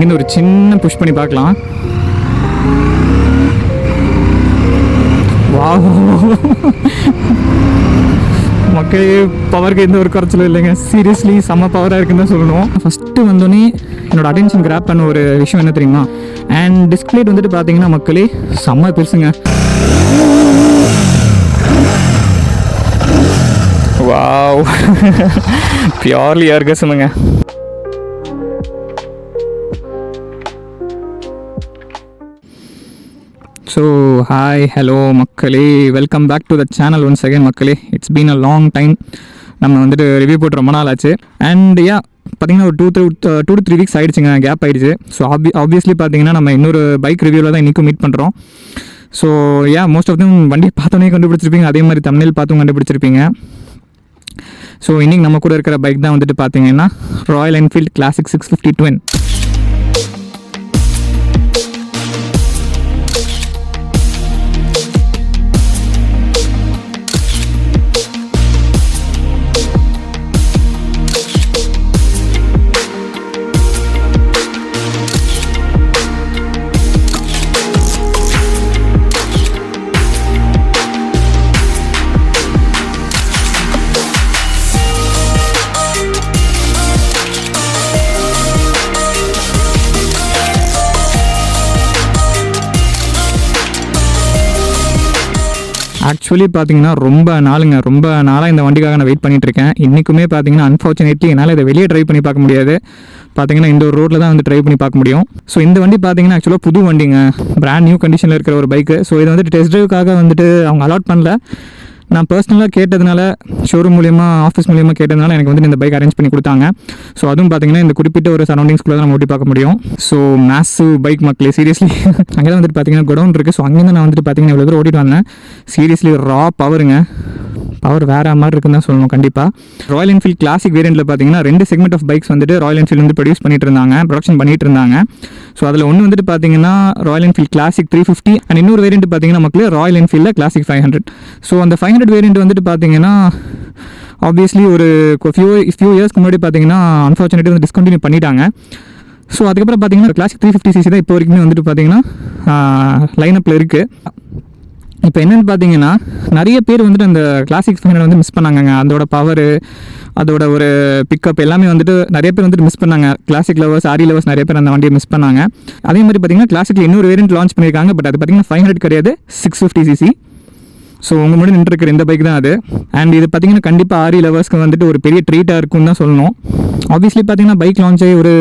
இங்கே ஒரு சின்ன புஷ் பண்ணி பார்க்கலாம். வாவ் மக்களே, பவருக்கு எந்த ஒரு குறைச்சலும் இல்லைங்க. சீரியஸ்லி செம்ம பவராக இருக்குன்னு தான் சொல்லணும். ஃபஸ்ட்டு வந்தோடனே என்னோட அட்டென்ஷன் கிராப் பண்ண ஒரு விஷயம் என்ன தெரியுமா, அண்ட் டிஸ்பிளே வந்துட்டு பார்த்தீங்கன்னா மக்களே செம்ம பெருசுங்க. வாவ் பியூர்லி ஆர்கசமுங்க. ஸோ ஹாய் ஹலோ மக்களே, welcome back to the channel once again மக்களே. It's been a long time. நம்ம வந்துட்டு ரிவ்யூ போட்டு ரொம்ப நாள் ஆச்சு. அண்ட் பார்த்தீங்கன்னா ஒரு 2 to 3 வீக்ஸ் ஆகிடுச்சுங்க, கேப் ஆகிடுச்சு. ஸோ ஆப்வியஸ்லி பார்த்தீங்கன்னா நம்ம இன்னொரு பைக் ரிவ்யூவில் தான் இன்றைக்கும் மீட் பண்ணுறோம். ஸோ மோஸ்ட் ஆஃப் தம் வண்டி பார்த்தோன்னே கண்டுபிடிச்சிருப்பீங்க, அதே மாதிரி தம்ப்நெயில் பார்த்தும் கண்டுபிடிச்சிருப்பீங்க. ஸோ இன்றைக்கி நம்ம கூட இருக்கிற பைக் தான் வந்துட்டு பார்த்தீங்கன்னா Royal Enfield classic 650 Twin. Actually பார்த்தீங்கன்னா ரொம்ப நாளாக இந்த வண்டிக்காக நான் வெயிட் பண்ணிகிட்ருக்கேன். இன்றைக்குமே பார்த்தீங்கன்னா அன்ஃபார்ச்சுனேட்லி என்னால் இதை வெளியே ட்ரைவ் பண்ணி பார்க்க முடியாது. பார்த்தீங்கன்னா இந்த ஒரு ரோட்டில் தான் வந்து ட்ரைவ் பண்ணி பார்க்க முடியும். ஸோ இந்த வண்டி பார்த்தீங்கன்னா ஆக்சுவலாக புது வண்டிங்க, பிராண்ட் நியூ கண்டிஷனில் இருக்கிற ஒரு பைக்கு. ஸோ இதை வந்துட்டு டெஸ்ட் ட்ரைவுக்காக வந்துட்டு அவங்க அலாட் பண்ணல. நான் பர்சனலாக கேட்டதுனால, ஷோரூம் மூலியமாக ஆஃபீஸ் மூலியமாக கேட்டதுனால எனக்கு வந்துட்டு இந்த பைக் அரேஞ்ச் பண்ணி கொடுத்தாங்க. ஸோ அதுவும் பார்த்தீங்கன்னா இந்த குறிப்பிட்ட ஒரு சரௌண்டிங்ஸ்குள்ளே தான் நம்ம ஓட்டி பார்க்க முடியும். ஸோ மேசிவ் பைக் மக்களே, சீரியஸ்லி அங்கே தான் வந்துட்டு பார்த்தீங்கன்னா குடவுன் இருக்குது. ஸோ அங்கேருந்து நான் வந்துட்டு பார்த்தீங்கன்னா இவ்வளோ தூரம் ஓட்டிட்டு வந்தேன். சீரியஸ்லி ரா பவருங்க, பவர் வேறு மாதிரி இருக்குன்னு தான் சொல்லணும். கண்டிப்பாக ராயல் என்ஃபீல்ட் கிளாசிக் வேரியண்ட்டில் பார்த்தீங்கன்னா 2 செக்மெண்ட் ஆஃப் பைக்ஸ் வந்துட்டு ராயல் என்ஃபீல்டு வந்து ப்ரொடியூஸ் ப்ரொடக்ஷன் பண்ணிட்டு இருந்தாங்க. ஸோ அதில் ஒன்று வந்துட்டு பார்த்தீங்கன்னா ராயல் என்ஃபீல்ட் கிளாசிக் 350 அண்ட் இன்னொரு வேரியண்ட் பார்த்தீங்கன்னா மக்களே ராயல் என்ஃபீல்டில் கிளாசிக் 500. ஸோ அந்த 500 வேரியண்ட் வந்துட்டு பார்த்தீங்கன்னா ஆப்வியஸ்லி ஒரு ஃபியூ இயர்ஸ்க்கு முன்னாடி பார்த்தீங்கன்னா அன்ஃபார்ச்சுனேட்லி வந்து டிஸ்கண்டினியூ பண்ணிட்டாங்க. ஸோ அதுக்கப்புறம் பார்த்தீங்கன்னா கிளாசிக் 350cc தான் இப்போ வரைக்குமே வந்துட்டு பார்த்தீங்கன்னா லைனப்பில் இருக்குது. இப்போ என்னென்னு பார்த்தீங்கன்னா நிறைய பேர் வந்துட்டு அந்த கிளாசிக் 500 வந்து மிஸ் பண்ணாங்க. அதோட பவர், அதோட ஒரு பிக்கப் எல்லாமே வந்துட்டு நிறைய பேர் வந்துட்டு மிஸ் பண்ணாங்க. கிளாசிக் லவர்ஸ், ஆரி லவர்ஸ் நிறைய பேர் அந்த வண்டியை மிஸ் பண்ணாங்க. அதே மாதிரி பார்த்தீங்கன்னா கிளாசிக்கில் இன்னொரு வேரியண்ட் லான்ச் பண்ணியிருக்காங்க. பட் அது பார்த்தீங்கன்னா 500 கிடையாது, 650cc. ஸோ உங்கள் முன்னாடி நின்றுருக்கிற இந்த பைக் தான் அது. அண்ட் இது பார்த்தீங்கன்னா கண்டிப்பாக ஆரி லவர்ஸ்க்கு வந்துட்டு ஒரு பெரிய ட்ரீட்டாக இருக்கும்னு தான் சொல்லணும். ஆப்வியஸ்லி பார்த்தீங்கன்னா பைக் லான்ச் ஆகி ஒரு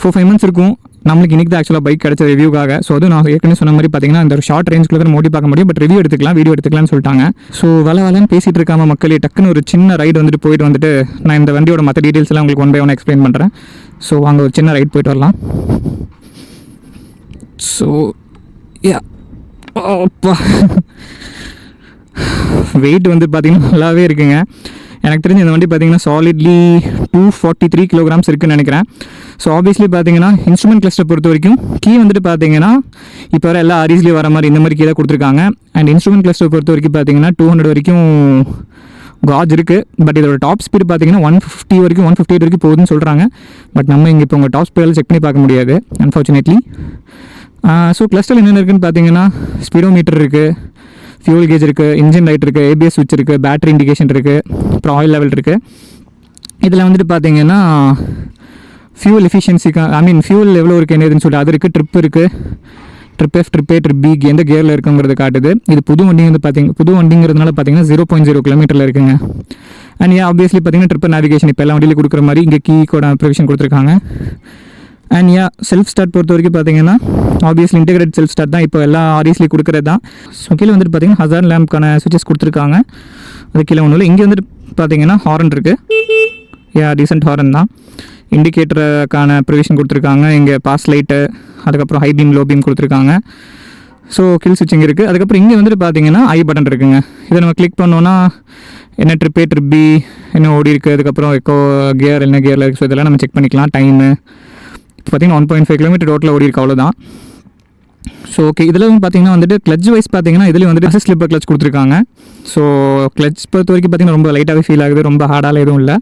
4-5 months இருக்கும். நம்மளுக்கு இன்றைக்கி தான் ஆக்சுவலாக பைக் கிடச்ச ரிவ்யூக்காக. ஸோ அதுவும் நான் ஏற்கனவே சொன்ன மாதிரி பார்த்தீங்கன்னா இந்த ஒரு ஷார்ட் ரேஞ்சுக்குள்ள தான் ஓட்டி பார்க்க முடியும். பட் வீடியோ எடுத்துக்கலாம்னு சொல்லிட்டாங்க. ஸோ வளன்னு பேசிகிட்டு இருக்காமல் மக்களே, டக்குன்னு ஒரு சின்ன ரைடு வந்துட்டு நான் இந்த வண்டியோட மற்ற டீட்டெயில்ஸ் எல்லாம் உங்களுக்கு 1 by 1 எக்ஸ்பிளைன் பண்ணுறேன். ஸோ வாங்க ஒரு சின்ன ரைட் போயிட்டு வரலாம். ஸோ வெயிட் வந்து பார்த்திங்கன்னா நல்லாவே இருக்குங்க. எனக்கு தெரிஞ்ச இந்த வண்டி பார்த்தீங்கன்னா சாலிட்லி 243 kilograms இருக்குன்னு நினைக்கிறேன். ஸோ ஆப்வியஸ்லி பார்த்தீங்கன்னா இன்ஸ்ட்ருமெண்ட் கிளஸ்டர் பொறுத்த வரைக்கும் கீ வந்துட்டு பார்த்தீங்கன்னா இப்போ வர எல்லா ஆரிஸ்லேயும் வர மாதிரி இந்த மாதிரி கீ தான் கொடுத்துருக்காங்க. அண்ட் இன்ஸ்ட்ருமெண்ட் கிளஸ்டர் பொறுத்த வரைக்கும் பார்த்தீங்கன்னா 200 வரைக்கும் காஜ் இருக்குது. பட் இதோட டாப் ஸ்பீடு பார்த்தீங்கன்னா 150 வரைக்கும் 158 வரைக்கும் போகுதுன்னு சொல்கிறாங்க. பட் நம்ம இங்கே இப்போ உங்கள் டாப் ஸ்பீடில் செக் பண்ணி பார்க்க முடியாது அன்ஃபார்ச்சுனேட்லி. ஸோ கிளஸ்டர் என்னென்ன இருக்குன்னு பார்த்தீங்கன்னா ஸ்பீடோமீட்டர் இருக்குது, ஃபியூல் கேஜ் இருக்குது, இன்ஜின் லைட் இருக்குது, ABS ஸ்விட்ச் இருக்குது, பேட்டரி இண்டிகேஷன் இருக்குது, அப்புறம் ஆயில் லெவல் இருக்குது. இதில் வந்துட்டு பார்த்தீங்கன்னா ஃபியூல் எஃபிஷியன்சிக்கு ஃபியூல் எவ்வளோ இருக்குது என்னதுன்னு சொல்லிட்டு அது இருக்குது. ட்ரிப் இருக்குது, trip F, trip A, trip B எந்த கியரில் இருக்குங்கிறது காட்டுது. இது புது வண்டிங்கிறதுனால பார்த்தீங்கன்னா 0.0 kilometerல இருக்குங்க. அண்ட் ஆப்வியஸ்லி பார்த்தீங்கன்னா ட்ரிப் நேவிகேஷன் இப்போ எல்லா வண்டியிலும் கொடுக்குற மாதிரி இங்கே கீக்கோட ப்ரொவிஷன் கொடுத்துருக்காங்க. அண்ட் செல்ஃப் ஸ்டார்ட் பொறுத்த வரைக்கும் பார்த்தீங்கன்னா ஆப்வியஸ்லி இன்டெகிரேட் செல்ஃப் ஸ்டார்ட் தான் இப்போ எல்லா ஆர்இஸ்லேயும் கொடுக்குறது தான். ஸோ கீழே வந்துட்டு பார்த்தீங்கன்னா ஹசார்ட் லேம்ப்க்கான சுவிச்சஸ் கொடுத்துருக்காங்க. அது கீழே ஒன்றும் இல்லை. இங்கே வந்துட்டு பார்த்தீங்கன்னா ஹாரன் இருக்குது, டீசென்ட் ஹாரன் தான். இண்டிகேட்டருக்கான ப்ரொவிஷன் கொடுத்துருக்காங்க. இங்கே பாஸ் லைட்டு, அதுக்கப்புறம் ஹை பீம், லோ பீம் கொடுத்துருக்காங்க. ஸோ கில் ஸ்விட்சிங் இருக்குது. அதுக்கப்புறம் இங்கே வந்துட்டு பார்த்தீங்கன்னா ஐ பட்டன் இருக்குங்க. இதை நம்ம கிளிக் பண்ணோன்னா என்ன ட்ரிப் A, ட்ரிப் B என்ன ஓடி இருக்குது, அதுக்கப்புறம் எக்கோ கியர் என்ன கியரில் இருக்குது. ஸோ இதெல்லாம் நம்ம செக் பண்ணிக்கலாம். டைமு பார்த்தீங்கன்னா 1.5 kilometer ரோட்டில் ஓடி இருக்கு, அவ்வளோதான். ஸோ ஓகே, இதில் பார்த்தீங்கன்னா வந்துட்டு கிளச் வைஸ் பார்த்தீங்கன்னா இதுலேயும் வந்துட்டு அசிஸ்ட் ஸ்லிப்பர் கிளச் கொடுத்துருக்காங்க. ஸோ கிளச் பொறுத்த வரைக்கும் பார்த்தீங்கன்னா ரொம்ப லைட்டாகவே ஃபீல் ஆகுது, ரொம்ப ஹார்டால எதுவும் இல்லை.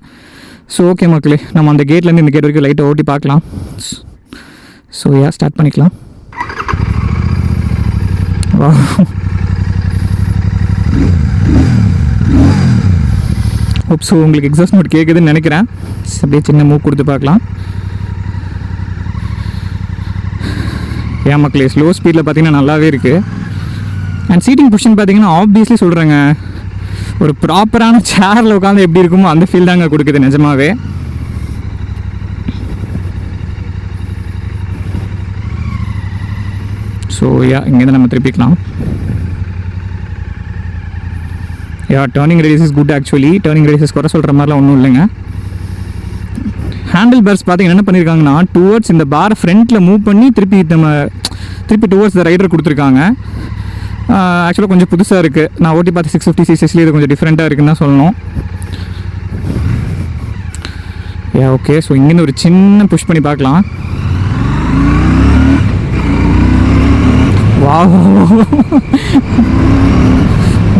ஸோ ஓகே மக்களே, நம்ம அந்த கேட்லேருந்து இந்த கேட் வரைக்கும் லைட்டை ஓட்டி பார்க்கலாம். ஸோ ஸ்டார்ட் பண்ணிக்கலாம். ஸோ உங்களுக்கு எக்ஸாஸ்ட் நோட் கேட்குதுன்னு நினைக்கிறேன். அப்படியே சின்ன மூவ் கொடுத்து பார்க்கலாம். மக்களே ஸ்லோ ஸ்பீடில் பார்த்தீங்கன்னா நல்லாவே இருக்குது. அண்ட் சீட்டிங் பொசிஷன் பார்த்தீங்கன்னா ஆப்வியஸ்லி சொல்கிறேங்க, ஒரு ப்ராப்பரான சேரில் உட்காந்து எப்படி இருக்குமோ அந்த ஃபீல் தாங்க கொடுக்குது நிஜமாவே. ஸோ இங்கேருந்து நம்ம திருப்பிக்கலாம். Turning radius is good. Actually turning radius குறை சொல்கிற மாதிரிலாம் ஒன்றும் இல்லைங்க. ஹேண்டில் பார்ஸ் பார்த்தீங்கன்னா என்ன பண்ணியிருக்காங்கன்னா டுவர்ட்ஸ் இந்த பாரை ஃப்ரண்ட்டில் மூவ் பண்ணி திருப்பி டுவர்ட்ஸ் த ரைடர் கொடுத்துருக்காங்க. ஆக்சுவலாக கொஞ்சம் புதுசாக இருக்குது. நான் ஓட்டி பார்த்து 650cc இது கொஞ்சம் டிஃப்ரெண்ட்டாக இருக்குன்னு தான் சொல்லணும். ஓகே. ஸோ இங்கேருந்து ஒரு சின்ன புஷ் பண்ணி பார்க்கலாம்.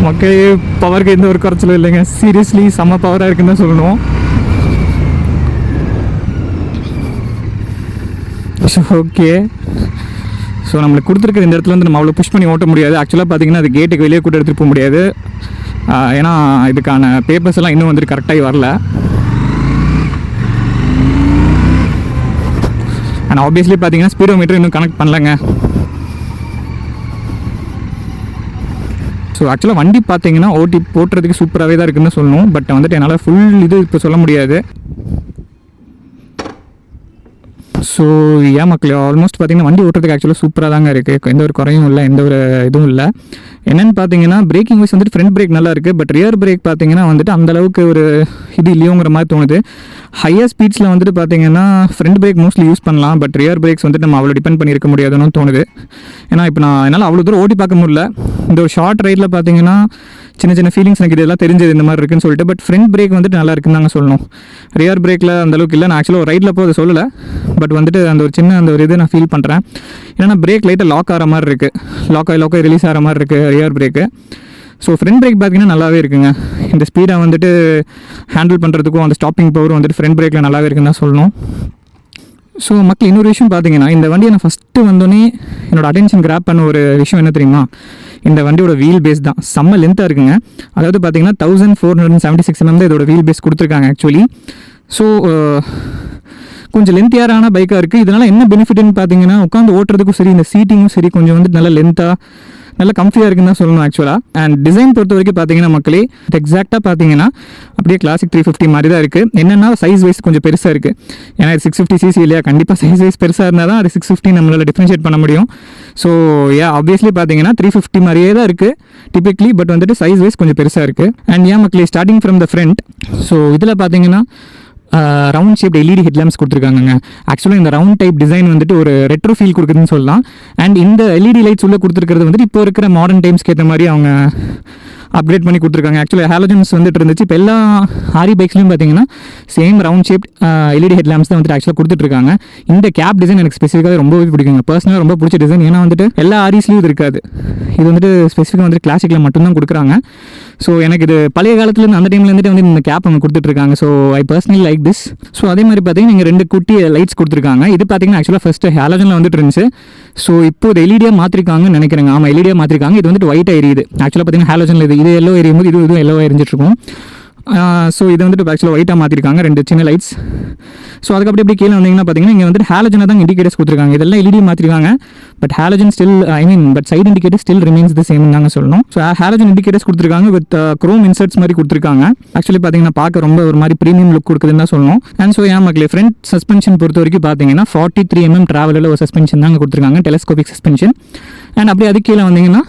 மக்களே பவருக்கு எந்த ஒரு குறைச்சலும் இல்லைங்க. சீரியஸ்லி செம்ம பவராக இருக்குன்னு தான் சொல்லணும். ஓகே. ஸோ நம்மளுக்கு கொடுத்துருக்க இந்த இடத்துல வந்து நம்ம அவ்வளோ புஷ் பண்ணி ஓட்ட முடியாது. ஆக்சுவலாக பார்த்தீங்கன்னா அது கேட்டுக்கு வெளியே கூட எடுத்துகிட்டு போக முடியாது. ஏன்னா இதுக்கான பேப்பர்ஸ் எல்லாம் இன்னும் வந்துட்டு கரெக்டாகி வரல. அண்ட் ஆப்வியஸ்லி பார்த்தீங்கன்னா ஸ்பீடோமீட்டர் இன்னும் கனெக்ட் பண்ணலங்க. ஸோ ஆக்சுவலாக வண்டி பார்த்தீங்கன்னா ஓட்டி போட்டுறதுக்கு சூப்பராகவே தான் இருக்குன்னு சொல்லணும். பட் வந்துட்டு என்னால் ஃபுல் இது இப்போ சொல்ல முடியாது. ஸோ மக்களே ஆல்மோஸ்ட் பார்த்தீங்கன்னா வண்டி ஓட்டுறதுக்கு ஆக்சுவலாக சூப்பராக தாங்க இருக்குது. எந்த ஒரு குறையும் இல்லை, எந்த ஒரு இதுவும் இல்லை. என்னென்னு பார்த்தீங்கன்னா பிரேக்கிங் வைஸ் வந்துட்டு ஃப்ரண்ட் பிரேக் நல்லா இருக்குது. பட் ரியர் பிரேக் பார்த்தீங்கன்னா வந்துட்டு அந்தளவுக்கு ஒரு இது இல்லையோங்கிற மாதிரி தோணுது. ஹையர் ஸ்பீட்ஸில் வந்துட்டு பார்த்தீங்கன்னா ஃப்ரண்ட் பிரேக் மோஸ்ட்லி யூஸ் பண்ணலாம். பட் ரியர் பிரேக்ஸ் வந்துட்டு நம்ம அவ்வளோ டிபெண்ட் பண்ணியிருக்க முடியாதுன்னு தோணுது. ஏன்னா இப்போ என்னால் அவ்வளோ தூரம் ஓட்டி பார்க்க முடியல. இந்த ஒரு ஷார்ட் ரைடில் பார்த்தீங்கன்னா சின்ன சின்ன ஃபீலிங்ஸ் எனக்கு இதெல்லாம் தெரிஞ்சது இந்த மாதிரி இருக்குன்னு சொல்லிட்டு. பட் ஃப்ரண்ட் பிரேக் வந்துட்டு நல்லா இருக்குன்னு தாங்க சொல்லணும். ரியர் பிரேக்கில் அந்தளவுக்கு இல்லை. நான் ஆக்சுவலாக ஒரு ரைடில் போய் அதை சொல்லலை. பட் வந்துட்டு அந்த ஒரு இது நான் ஃபீல் பண்ணுறேன். ஏன்னா பிரேக் லைட்டாக லாக் ஆகிற மாதிரி இருக்குது. லாக் ரிலீஸ் ஆகிற மாதிரி இருக்குது rear brake. So front brake பார்த்தீங்கன்னா நல்லாவே இருக்குங்க. இந்த ஸ்பீடை வந்துட்டு ஹேண்டில் பண்ணுறதுக்கும் அந்த ஸ்டாப்பிங் பவரும் வந்துட்டு ஃப்ரண்ட் பிரேக்கில் நல்லாவே இருக்குன்னு தான் சொல்லணும். ஸோ மக்கள் இன்னொரு விஷயம் பார்த்தீங்கன்னா இந்த வண்டியை நான் ஃபஸ்ட்டு வந்தோடனே என்னோடய அட்டென்ஷன் கிராப் பண்ண ஒரு விஷயம் என்ன தெரியுமா? இந்த வண்டியோட வீல் பேஸ் தான். செம்ம லென்த்தாக இருக்குங்க. அதாவது பார்த்தீங்கன்னா 1476 mm தான் இதோட வீல் பேஸ் கொடுத்துருக்காங்க ஆக்சுவலி. ஸோ கொஞ்சம் லென்த்தியான பைக்காக இருக்குது. இதனால் என்ன பெனிஃபிட்னு பார்த்தீங்கன்னா உட்காந்து ஓட்டுறதுக்கும் சரி, இந்த சீட்டிங்கும் சரி கொஞ்சம் வந்துட்டு நல்லா லென்த்தாக நல்லா கம்ஃபியாக இருக்குன்னு தான் சொல்லணும் ஆக்சுவலாக. அண்ட் டிசைன் பொறுத்த வரைக்கும் பார்த்தீங்கன்னா மக்களே எக்ஸாக்டாக பார்த்தீங்கன்னா அப்படியே கிளாசிக் 350 மாதிரி தான் இருக்குது. என்னென்னா சைஸ் வைஸ் கொஞ்சம் பெருசாக இருக்குது. ஏன்னா 650cc இல்லையா, கண்டிப்பாக சைஸ் வைஸ் பெருசாக இருந்தால் தான் அது 650 நம்மளால் டிஃப்ரென்ஷியேட் பண்ண முடியும். ஸோ ஆப்வியஸ்லி பார்த்தீங்கன்னா 350 மாதிரியே தான் இருக்குது டிபிக்லி. பட் வந்துட்டு சைஸ் வைஸ் கொஞ்சம் பெருசாக இருக்குது. அண்ட் மக்களே starting from the front. So இதில் பார்த்தீங்கன்னா ரவுண்ட் ஷேப் எல்இடி ஹெட்லாம்ப்ஸ் கொடுத்துருக்காங்க. ஆக்சுவலாக இந்த ரவுண்ட் டைப் டிசைன் வந்துட்டு ஒரு ரெட்ரோ ஃபீல் கொடுக்குதுன்னு சொல்லலாம். அண்ட் இந்த எல்இடி லைட்ஸ் உள்ள கொடுத்துருக்கிறது வந்துட்டு இப்போ இருக்கிற மாடர்ன் டைம்ஸ்க்கு ஏற்ற மாதிரி அவங்க அப்கிரேட் பண்ணி கொடுத்துருக்காங்க. ஆக்சுவலாக ஹாலோஜன்ஸ் வந்துட்டு இருந்துச்சு. இப்போ எல்லா ஆரி பைக்ஸ்லையும் பார்த்தீங்கன்னா same round shape LED headlamps தான் வந்துட்டு ஆக்சுவலாக கொடுத்துட்ருக்காங்க. இந்த கேப் டிசைன் எனக்கு ஸ்பெசிஃபிக்காக ரொம்பவே பிடிக்குங்க. பர்சனலாக ரொம்ப பிடிச்ச டிசைன். ஏன்னா வந்துட்டு எல்லா ஆரிஸ்லையும் இது இருக்காது. இது வந்துட்டு ஸ்பெசிஃபிக்காக வந்துட்டு கிளாசிக்கில் மட்டும்தான் கொடுக்குறாங்க. ஸோ எனக்கு இது பழைய காலத்துலேருந்து அந்த டைம்லேருந்துட்டு வந்து இந்த கேப் அவங்க கொடுத்துட்ருக்காங்க. So I personally like this. So அதே மாதிரி பார்த்தீங்கன்னா இங்கே 2 குட்டி லைட்ஸ் கொடுத்துருக்காங்க. இது பார்த்தீங்கன்னா ஆக்சுவலாக ஃபஸ்ட்டு ஹாலோஜனில் வந்துட்டு இருந்துச்சு. ஸோ இப்போ இது எல்இடியாக மாற்றிருக்காங்கன்னு நினைக்கிறேங்க. ஆமாம், எல்இடியாக மாற்றிருக்காங்க. இது வந்துட்டு ஒயிட்டாக எரியுது. ஆக்சுவலாக பார்த்தீங்கன்னா ஹாலோஜனில் இது எல்லோ எரியும் போது இதுவும் எல்லோவாக எரிஞ்சிட்ருக்கும். ஸோ இது வந்துட்டு ஆக்சுவலாக ஒயிட்டாக மாற்றிருக்காங்க 2 சின்ன லைட்ஸ். ஸோ அதுக்கப்புறம் எப்படி கீழே வந்தீங்கன்னா பார்த்தீங்கன்னா இங்கே வந்துட்டு ஹாலோஜனை தான் இண்டிகேட்டர்ஸ் கொடுத்துருக்காங்க. இதெல்லாம் எல்இடி மாற்றிருக்காங்க. But halogen still but side indicator still remains the same தாங்க சொல்லணும். ஸோ ஹாலோஜன் இண்டிகேட்டர்ஸ் கொடுத்துருக்காங்க வித் குரோம் இன்சர்ட்ஸ் மாதிரி கொடுத்துருக்காங்க. ஆக்சுவலி பார்த்தீங்கன்னா பார்க்க ரொம்ப ஒரு மாதிரி ப்ரீமியம் லுக் கொடுக்குதுன்னு தான் சொல்லணும். அண்ட் ஸோ மக்களே ஃப்ரண்ட் சஸ்பென்ஷன் பொறுத்த வரைக்கும் பார்த்தீங்கன்னா 43 mm ட்ராவலில் ஒரு சஸ்பென்ஷன் தாங்க கொடுத்துருக்காங்க, டெலஸ்கோபிக் சஸ்பென்ஷன். அண்ட் அப்படியே அது கீழே வந்தீங்கன்னா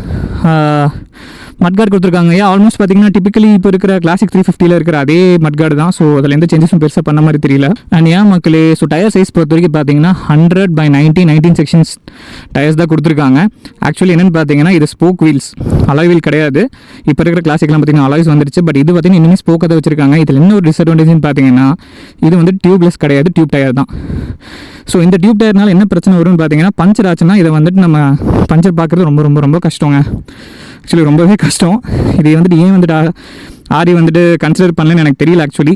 மட்கார்டு கொடுத்துருக்காங்க. ஆல்மோஸ்ட் பார்த்தீங்கன்னா டிபிக்கலி இப்போ இருக்கிற கிளாசிக் 350 இருக்கிற அதே மட்கார்டு தான். ஸோ அதில் எந்த சேஞ்சஸும் பெருசாக பண்ண மாதிரி தெரியல. அண்ட் மக்களே ஸோ டயர் சைஸ் பொறுத்த வரைக்கும் பார்த்தீங்கன்னா 100/19 செக்ஷன்ஸ் டயர்ஸ் தான் கொடுத்துருக்காங்க. ஆக்சுவலி என்னென்னு பார்த்தீங்கன்னா இது ஸ்போக் வீல்ஸ், அலாய் வீல் கிடையாது. இப்போ இருக்கிற கிளாசிக்லாம் பார்த்தீங்கன்னா அலாய்ஸ் வந்துருச்சு. பட் இது பார்த்தீங்கன்னா இன்னுமே ஸ்போக்கை தான் வச்சிருக்காங்க. இதில் என்ன ஒரு டிஸ்அட்வான்டேஜ்னு பார்த்தீங்கன்னா இது வந்து டியூப்லெஸ் கிடையாது, டியூப் டயர் தான். ஸோ இந்த டியூப் டயர்னால என்ன பிரச்சனை வரும்னு பார்த்தீங்கன்னா பஞ்சர் ஆச்சுன்னா இதை வந்துட்டு நம்ம பஞ்சர் பார்க்குறது ரொம்ப ரொம்ப ரொம்ப கஷ்டங்க. ஆக்சுவலி ரொம்பவே கஷ்டம். இது வந்துட்டு ஏன் வந்துட்டு ஆரி வந்துட்டு கன்சிடர் பண்ணலன்னு எனக்கு தெரியல ஆக்சுவலி.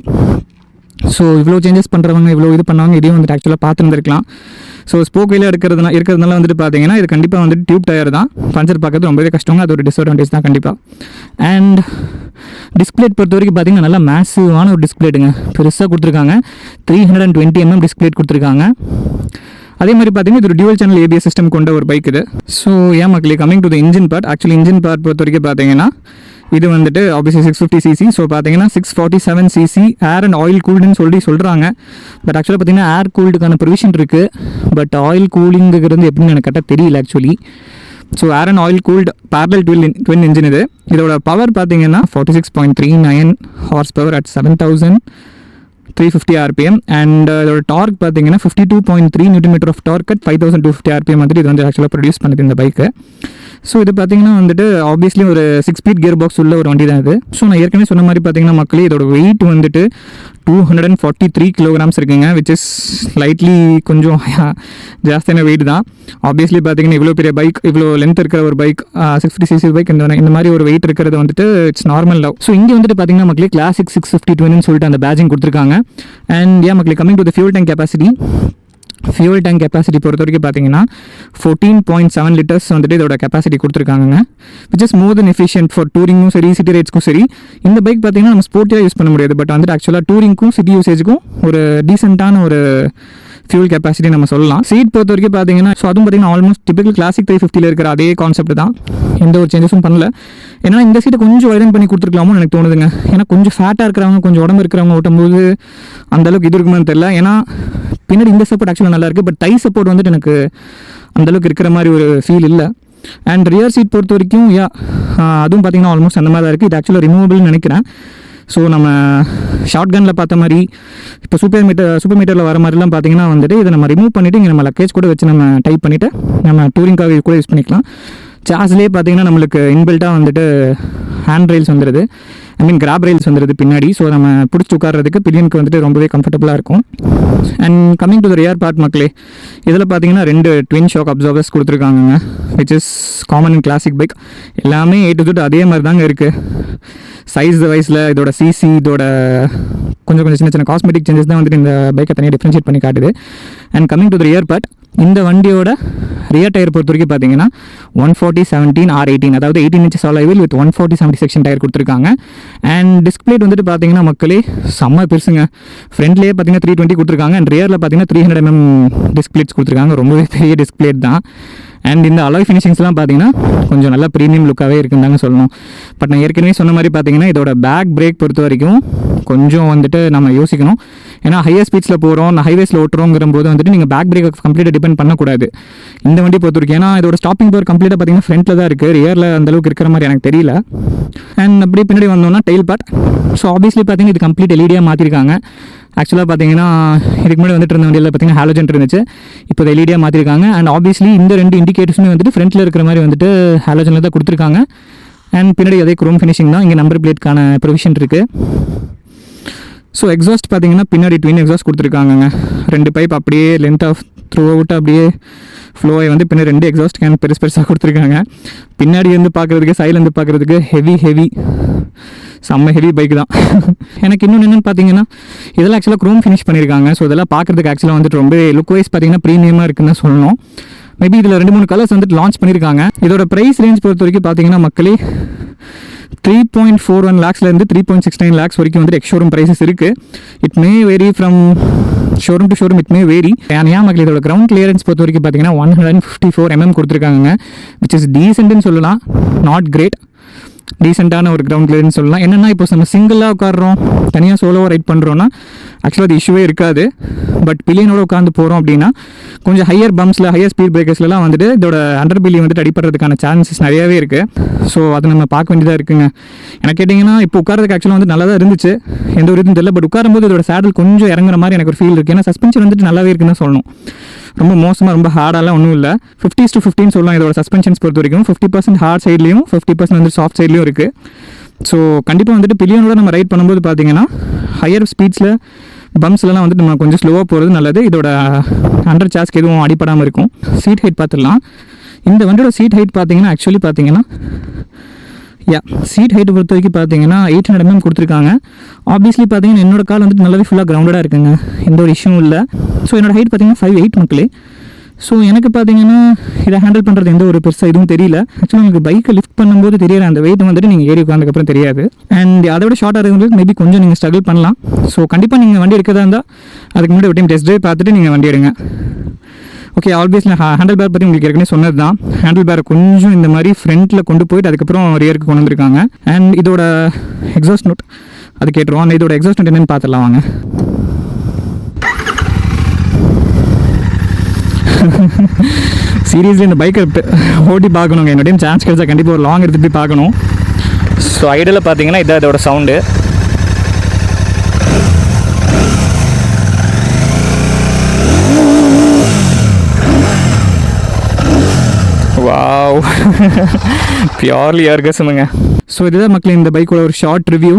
ஸோ இவ்வளோ சேஞ்சஸ் பண்ணுறவங்க இவ்வளோ இது பண்ணவங்க இதையும் வந்துட்டு ஆக்சுவலாக பார்த்துருந்துருக்கலாம். ஸோ ஸ்போக் வீலில் இருக்கிறதுனால வந்துட்டு பார்த்தீங்கன்னா இது கண்டிப்பாக வந்துட்டு டியூப் டயர் தான், பஞ்சர் பார்க்கறது ரொம்பவே கஷ்டங்க, அது ஒரு டிஸ்அட்வான்டேஜ் தான் கண்டிப்பாக. அண்ட் டிஸ்பிளேட் பொறுத்த வரைக்கும் பார்த்தீங்கன்னா நல்லா மேசிவான ஒரு டிஸ்பிளேட்டுங்க, பெருசாக கொடுத்துருக்காங்க. 320mm டிஸ்பிளேட் கொடுத்துருக்காங்க. அதே மாதிரி பார்த்தீங்கன்னா இது ஒரு டியூவல் சேனல் ABS சிஸ்டம் கொண்ட ஒரு பைக் இது. ஸோ ஏன் மக்களே, coming to the engine part, actually engine part பொறுத்த வரைக்கும் பார்த்தீங்கன்னா இது வந்துட்டு ஆப்வியஸ்லி 650cc. ஸோ பார்த்தீங்கன்னா 647cc ஏர் அண்ட் ஆயில் கூல்டுன்னு சொல்கிறாங்க. பட் ஆக்சுவலாக பார்த்தீங்கன்னா ஏர் கூல்டுக்கான ப்ரொவிஷன் இருக்குது, பட் ஆயில் கூலிங்கிறது எப்படின்னு எனக்கு கரெக்டாக தெரியல actually. So air and oil cooled parallel twin engine இது. இதோட பவர் பார்த்தீங்கன்னா 46.39 horsepower at 7350 RPM. And இதோட டார்க் பார்த்தீங்கன்னா 52.3 Nm of torque at 5250 RPM மாதிரி இது வந்து ஆக்சுவலாக ப்ரொடியூஸ் பண்ணுது இந்த பைக்கு. ஸோ இது பார்த்தீங்கன்னா வந்துட்டு ஆப்வியஸ்லி ஒரு 6 ஸ்பீட் கியர் பாக்ஸ் உள்ள ஒரு வண்டி தான் இது. ஸோ நான் ஏற்கனவே சொன்ன மாதிரி பார்த்தீங்கன்னா மக்களே இதோட வெயிட் வந்துட்டு 243 kilograms இருக்குங்க, விச் இஸ் லைட்லி கொஞ்சம் ஜாஸ்தியான வெயிட் தான். ஆப்வியஸ்லி பார்த்தீங்கன்னா இவ்வளோ பெரிய பைக், இவ்வளோ லென்த் இருக்கிற ஒரு பைக், 650cc பைக், இந்த மாதிரி ஒரு வெயிட் இருக்கிறது வந்துட்டு இட்ஸ் நார்மல் லவ். ஸோ இங்கே வந்துட்டு பார்த்தீங்கன்னா மக்களே கிளாசிக் 650 twinன்னு சொல்லிட்டு அந்த பேஜிங் கொடுத்துருக்காங்க. அண்ட் மக்களே coming to the fuel tank capacity, fuel tank capacity பொறுத்த வரைக்கும் பார்த்தீங்கன்னா 14.7 liters வந்துட்டு இதோட கெப்பாசிட்டி கொடுத்துருக்காங்க, which is more than efficient for டூரிங்கும் சரி சிட்டி ரைட்ஸ்க்கும் சரி. இந்த பைக் பார்த்தீங்கன்னா நம்ம ஸ்போர்ட்டியாக யூஸ் பண்ண முடியாது, பட் வந்துட்டு ஆக்சுவலாக டூரிங்க்கும் சிட்டி யூசேஜுக்கும் ஒரு டீசெண்டான ஒரு ஃபியூல் கெப்பாசிட்டி நம்ம சொல்லலாம். சீட் பொறுத்த வரைக்கும் பார்த்தீங்கன்னா ஸோ அதுவும் பார்த்தீங்கன்னா ஆல்மோஸ்ட் டிபிக்கல் கிளாசிக் 350 இருக்கிற அதே கான்செப்ட் தான், எந்த ஒரு சேஞ்சஸும் பண்ணல. ஏன்னா இந்த சீட்டை கொஞ்சம் வைடன் பண்ணி கொடுத்துருக்கலாமோ எனக்கு தோணுதுங்க. ஏன்னா கொஞ்சம் ஃபேட்டாக இருக்கிறவங்க, கொஞ்சம் உடம்பு இருக்கிறவங்க ஓட்டும்போது அந்தளவுக்கு இது இருக்குமான்னு தெரியல. ஏன்னா பின்னாடி இந்த சப்போர்ட் ஆக்சுவலாக நல்லா இருக்குது, பட் டை சப்போர்ட் வந்துட்டு எனக்கு அந்தளவுக்கு இருக்கிற மாதிரி ஒரு ஃபீல் இல்லை. அண்ட் ரியர் சீட் பொறுத்த வரைக்கும் அதுவும் பார்த்தீங்கன்னா ஆல்மோஸ்ட் அந்த மாதிரி தான் இருக்குது. இது ஆக்சுவலாக ரிமூவபிள்னு நினைக்கிறேன். ஸோ நம்ம ஷார்ட் கனில் பார்த்த மாதிரி இப்போ சூப்பர் மீட்டரில் வர மாதிரிலாம் பார்த்தீங்கன்னா வந்துட்டு இதை நம்ம ரிமூவ் பண்ணிவிட்டு இங்கே நம்ம லக்கேஜ் கூட வச்சு நம்ம டைப் பண்ணிவிட்டு நம்ம டூரிங்காக கூட யூஸ் பண்ணிக்கலாம். சார்ஜ்லேயே பார்த்தீங்கன்னா நம்மளுக்கு இன்பில்ட்டாக வந்துட்டு ஹேண்ட் ரெயில்ஸ் வந்துடுது, கிராப் ரெயில்ஸ் வந்துடுது பின்னாடி. ஸோ நம்ம பிடிச்சி உட்கார்றதுக்கு பில்லியனுக்கு வந்துட்டு ரொம்பவே கம்ஃபர்டபுளாக இருக்கும். And coming to the rear part மக்களே, இதில் பார்த்தீங்கன்னா 2 ட்வின் ஷாக் அப்சர்வர்ஸ் கொடுத்துருக்காங்க, which is common in classic bike. எல்லாமே A to Z அதே மாதிரி தாங்க இருக்குது. சைஸ் வைஸில் இதோட சிசி, இதோட கொஞ்சம் சின்ன காஸ்மெட்டிக் சேஞ்சஸ் தான் வந்துட்டு இந்த பைக்கை தனியாக டிஃப்ரென்ஷியேட் பண்ணி காட்டுது. And coming to the rear part, இந்த வண்டியோட ரியர் டயர் பொறுத்த வரைக்கும் பார்த்தீங்கன்னா 140/17 R18, அதாவது 18 inches alloy wheel with 140/70 section tyre கொடுத்துருக்காங்க. அண்ட் டிஸ்பிளேட் வந்துட்டு பார்த்தீங்கன்னா மக்களே செம்ம பெருசுங்க. ஃப்ரண்ட்லேயே பார்த்தீங்கன்னா 320 கொடுத்துருக்காங்க, அண்ட் ரியரில் பார்த்தீங்கன்னா 300mm டிஸ்பிளேட்ஸ் கொடுத்துருக்காங்க, ரொம்பவே பெரிய டிஸ்பிளேட் தான். அண்ட் இந்த அலாய் ஃபினிஷிங்ஸ்லாம் பார்த்தீங்கன்னா கொஞ்சம் நல்லா ப்ரீமியம் லுக்காகவே இருக்குன்னு தாங்க சொல்லணும். பட் நான் ஏற்கனவே சொன்ன மாதிரி பார்த்தீங்கன்னா இதோட பேக் பிரேக் பொறுத்த வரைக்கும் கொஞ்சம் வந்துட்டு நம்ம யோசிக்கணும். ஏன்னா ஹையர் ஸ்பீட்ஸில் போகிறோம், நான் ஹைவேஸில் ஓட்டுறோங்கிற போது வந்துட்டு நீங்கள் பேக் பிரேக்கை கம்ப்ளீட்டாக டிபெண்ட் பண்ணக்கூடாது இந்த வண்டி பொறுத்த வரைக்கும். ஏன்னா இதோட ஸ்டாப்பிங் பவர் கம்ப்ளீட்டாக பார்த்தீங்கன்னா ஃப்ரண்ட்டில் தான் இருக்குது, ரியரில் அந்தளவுக்கு இருக்கிற மாதிரி எனக்கு தெரியல. அண்ட் அப்படி பின்னாடி வந்தோம்னா டெயில் பார்ட். ஸோ ஆப்வியஸ்லி பார்த்தீங்கன்னா இது கம்ப்ளீட் எல்இடியாக மாற்றிருக்காங்க. ஆக்சுவலாக பார்த்தீங்கன்னா இதுக்கு முன்னாடி வந்துட்டு இருந்த வண்டியில் பார்த்தீங்கன்னா ஹாலோஜன் இருந்துச்சு, இப்போ எல்இடியாக மாற்றிருக்காங்க. அண்ட் ஆப்வியஸ்லி இந்த 2 இண்டிகேட்டர்ஸுமே வந்துட்டு ஃப்ரண்ட்டில் இருக்கிற மாதிரி வந்துட்டு ஹாலோஜனில் தான் கொடுத்துருக்காங்க. அண்ட் பின்னாடி அதே குரோம் ஃபினிஷிங் தான், இங்கே நம்பர் பிளேட்கான ப்ரொவிஷன் இருக்குது. ஸோ எக்ஸாஸ்ட் பார்த்தீங்கன்னா பின்னாடி ட்வின் எக்ஸாஸ்ட் கொடுத்துருக்காங்க, 2 பைப் அப்படியே லென்த் ஆஃப் த்ரூ அவுட் அப்படியே ஃப்ளோவை வந்து பின்னாடி 2 எக்ஸாஸ்ட் கேன் பெருசாக கொடுத்துருக்காங்க. பின்னாடி இருந்து பார்க்குறதுக்கு சைட்லேருந்து பார்க்குறதுக்கு ஹெவி செம்ம ஹெவி பைக் தான். எனக்கு இன்னொன்று என்னென்னு பார்த்தீங்கன்னா இதெல்லாம் ஆக்சுவலாக க்ரோம் ஃபினிஷ் பண்ணியிருக்காங்க. ஸோ இதெல்லாம் பார்க்குறதுக்கு ஆக்சுவலாக வந்துட்டு ரொம்ப லுக் வைஸ் பார்த்தீங்கன்னா ப்ரீமியமாக இருக்குன்னு சொல்லணும். மேபி இதில் 2-3 கலர்ஸ் வந்துட்டு லான்ச் பண்ணியிருக்காங்க. இதோட ப்ரைஸ் ரேஞ்ச் பொறுத்த வரைக்கும் பார்த்தீங்கன்னா மக்களே 3.41 lakhsலேருந்து 3.69 lakhs வரைக்கும் வந்துட்டு எக்ஸ்ஷோரூம் ப்ரைஸஸ் இருக்குது. It may vary from showroom to showroom, it may vary. ஏன் மக்கள் இதோட கிரவுண்ட் கிளியரன்ஸ் பொறுத்த வரைக்கும் பார்த்தீங்கன்னா 154 கொடுத்துருக்காங்க, விச் இஸ் டீசென்ட்னு சொல்லலாம், நாட் கிரேட், டீசெண்டான ஒரு கிரவுண்ட் கிளியரன்ஸ் சொல்லலாம். என்னென்னா இப்போ நம்ம சிங்கிளாக உட்காடுறோம், தனியாக சோலோவாக ரைட் பண்ணுறோன்னா ஆக்சுவலாக அது இஷ்யூவே இருக்காது. பட் பில்லியனோட உட்காந்து போகிறோம் அப்படின்னா கொஞ்சம் ஹையர் பம்ப்ஸில் ஹையர் ஸ்பீட் பிரேக்கர்ஸ்லாம் வந்துட்டு இதோட அண்டர் பில்லி வந்துட்டு அடிப்படுறதுக்கான சான்சஸ் நிறையாவே இருக்குது. ஸோ அதை நம்ம பார்க்க வேண்டியதாக இருக்குங்க. எனக்கு கேட்டிங்கன்னா இப்போ உட்காரதுக்கு ஆக்சுவலாக வந்து நல்லா தான் இருந்துச்சு, எந்த ஒரு இதுவும் தெரியல. பட் உட்காரும்போது இதோட சேடல் கொஞ்சம் இறங்குற மாதிரி எனக்கு ஒரு ஃபீல் இருக்குது. ஏன்னா சஸ்பென்ஷன் வந்துட்டு நல்லாவே இருக்குன்னு சொல்லணும், ரொம்ப மோசமாக ரொம்ப ஹார்டாலாம் ஒன்றும் இல்லை. 50-15 சொல்லலாம் இதோட சஸ்பென்ஷன்ஸ் பொறுத்த வரைக்கும். 50% ஹார்ட் சைட்லேயும் 50% வந்து சாஃப்ட் சைட்லேயும் இருக்குது. ஸோ கண்டிப்பாக வந்துட்டு பில்லியனோட நம்ம ரைட் பண்ணும்போது பார்த்தீங்கன்னா ஹையர் ஸ்பீட்ஸில் பம்ப்ஸ்லாம் வந்துட்டு நம்ம கொஞ்சம் ஸ்லோவாக போகிறது நல்லது. இதோட அண்டர் சாஸ்க்கு எதுவும் அடிப்படாமல் இருக்கும். சீட் ஹைட் பார்த்துடலாம். இந்த வண்டியோட சீட் ஹைட் பார்த்தீங்கன்னா ஆக்சுவலி பார்த்தீங்கன்னா சீட் ஹைட்டு பொறுத்த வரைக்கும் பார்த்தீங்கன்னா 800 mm கொடுத்துருக்காங்க. ஆப்வியஸ்லி பார்த்தீங்கன்னா என்னோட கால் வந்துட்டு நல்லாவே ஃபுல்லாக கிரவுண்டடாக இருக்குங்க, எந்த ஒரு இஷ்யூவும் இல்லை. ஸோ என்னோட ஹைட் பார்த்தீங்கன்னா 5'8" மக்களே. ஸோ எனக்கு பார்த்தீங்கன்னா இதை ஹேண்டில் பண்ணுறது எந்த ஒரு பெருசாக இதுவும் தெரியல. ஆக்சுவலாக உங்களுக்கு பைக்கை லிஃப்ட் பண்ணும்போது தெரியல, அந்த வெயிட் வந்துட்டு நீங்கள் ஏறி உட்காந்துக்கப்புறம் தெரியாது. அண்ட் அதை விட ஷார்ட்டாக இருக்கிறது மேபி கொஞ்சம் நீங்கள் ஸ்ட்ரகிள் பண்ணலாம். ஸோ கண்டிப்பாக நீங்கள் வண்டி எடுக்கிறதா இருந்தால் அதுக்கு முன்னாடி ஒரு டைம் டெஸ்ட் ட்ரைவ் பார்த்துட்டு நீங்கள் வண்டி எடுங்க. ஓகே, ஆல்வேஸ்ல ஹேண்டில் பேர் பற்றி உங்களுக்கு ஏற்கனவே சொன்னது தான். ஹேண்டில் பேரை கொஞ்சம் இந்த மாதிரி ஃப்ரண்ட்டில் கொண்டு போயிட்டு அதுக்கப்புறம் ரியருக்கு கொண்டு வந்திருக்காங்க. அண்ட் இதோட எக்ஸாஸ்ட் நோட் அது கேட்டுருவோம். அந்த இதோட எக்ஸாஸ்ட் நோட் என்னென்னு பார்த்துடலாம் வாங்க. சீரியஸ்லி இந்த பைக்கை ஓட்டி பார்க்கணுங்க. என்னோட சான்ஸ் கிடைச்சா கண்டிப்பாக ஒரு லாங் எடுத்துகிட்டு போய் பார்க்கணும். ஸோ ஐடியில் பார்த்தீங்கன்னா இதான் இதோட சவுண்டு. வாவ், பியூர்லி ஆர்கசமுங்க. ஸோ இதுதான் மக்களே இந்த பைக்கோட ஒரு short review.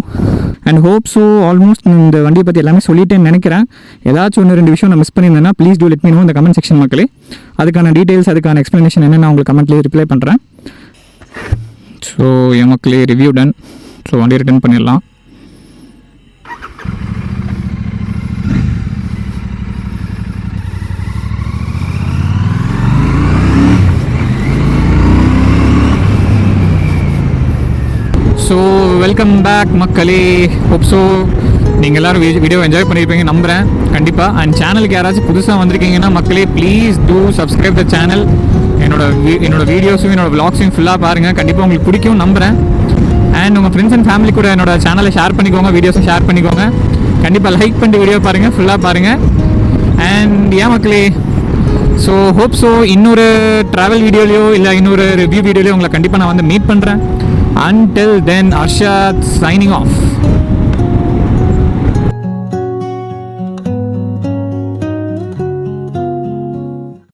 And hope so almost இந்த வண்டியை பற்றி எல்லாமே சொல்லிட்டேன்னு நினைக்கிறேன். ஏதாச்சும் 1-2 விஷயம் நான் மிஸ் பண்ணியிருந்தேன்னா please do let me know இந்த கமெண்ட் செக்ஷன் மக்களே. அதுக்கான டீட்டெயில்ஸ், அதுக்கான எக்ஸ்ப்ளனேஷன் என்ன நான் உங்களுக்கு கமெண்ட்லேயே ரிப்ளை பண்ணுறேன். ஸோ என் மக்களே ரிவ்யூ டன். ஸோ வண்டியை ரிட்டர்ன் பண்ணிடலாம். ஸோ வெல்கம் பேக் மக்களே. ஹோப் ஸோ நீங்கள் எல்லோரும் வீடியோ என்ஜாய் பண்ணியிருப்பீங்க நம்புகிறேன் கண்டிப்பாக. அண்ட் சேனலுக்கு யாராச்சும் புதுசாக வந்திருக்கீங்கன்னா மக்களே please do subscribe the channel. என்னோட வீடியோஸும் என்னோட விளாக்ஸையும் ஃபுல்லாக பாருங்கள், கண்டிப்பாக உங்களுக்கு பிடிக்கும் நம்புகிறேன். அண்ட் உங்கள் ஃப்ரெண்ட்ஸ் அண்ட் ஃபேமிலி கூட என்னோட சேனலை ஷேர் பண்ணிக்கோங்க, வீடியோஸை ஷேர் பண்ணிக்கோங்க. கண்டிப்பாக லைக் பண்ணிட்டு வீடியோ பாருங்கள், ஃபுல்லாக பாருங்கள். அண்ட் ஏன் மக்களே, ஸோ ஹோப் ஸோ இன்னொரு ட்ராவல் வீடியோலையோ இல்லை இன்னொரு ரிவ்யூ வீடியோலையோ உங்களை கண்டிப்பாக நான் வந்து மீட் பண்ணுறேன். Until then, Arshad signing off.